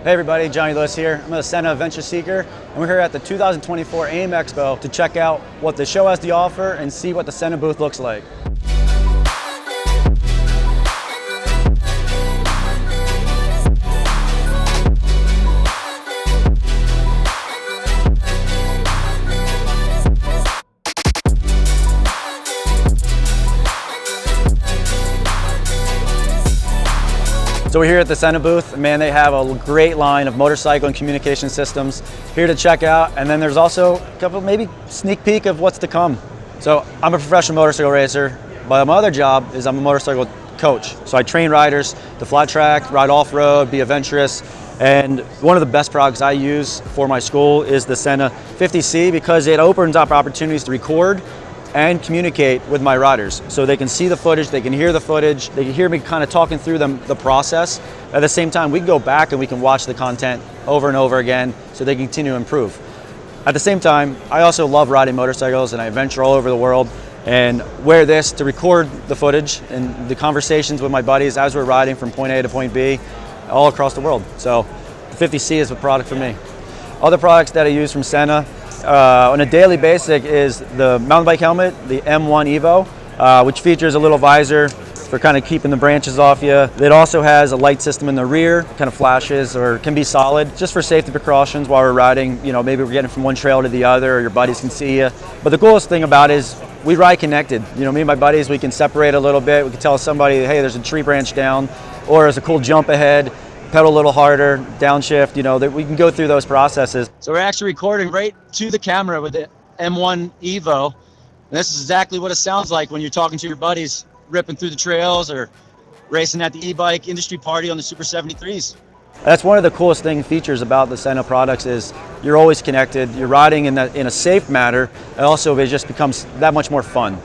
Hey everybody, Johnny Lewis here. I'm a Sena Adventure Seeker, and we're here at the 2024 AIMExpo to check out what the show has to offer and see what the Sena booth looks like. So we're here at the Sena booth. Man, they have a great line of motorcycle and communication systems here to check out. And then there's also a couple, maybe sneak peek of what's to come. So I'm a professional motorcycle racer, but my other job is I'm a motorcycle coach. So I train riders to flat track, ride off-road, be adventurous. And one of the best products I use for my school is the Sena 50C because it opens up opportunities to record and communicate with my riders. So they can see the footage, they can hear the footage, they can hear me kind of talking through the process. At the same time, we can go back and we can watch the content over and over again so they can continue to improve. At the same time, I also love riding motorcycles and I adventure all over the world and wear this to record the footage and the conversations with my buddies as we're riding from point A to point B all across the world. So the 50C is a product for me. Other products that I use from Sena on a daily basis is the mountain bike helmet, the M1 Evo, which features a little visor for kind of keeping the branches off you. It also has a light system in the rear, kind of flashes or can be solid, just for safety precautions while we're riding. You know, maybe we're getting from one trail to the other or your buddies can see you. But the coolest thing about it is we ride connected. You know, me and my buddies, we can separate a little bit. We can tell somebody, hey, there's a tree branch down or there's a cool jump ahead. Pedal a little harder, downshift, you know, that we can go through those processes. So we're actually recording right to the camera with the M1 Evo. And this is exactly what it sounds like when you're talking to your buddies, ripping through the trails or racing at the e-bike industry party on the Super 73s. That's one of the coolest features about the Sena products is you're always connected, you're riding in a safe manner, and also it just becomes that much more fun.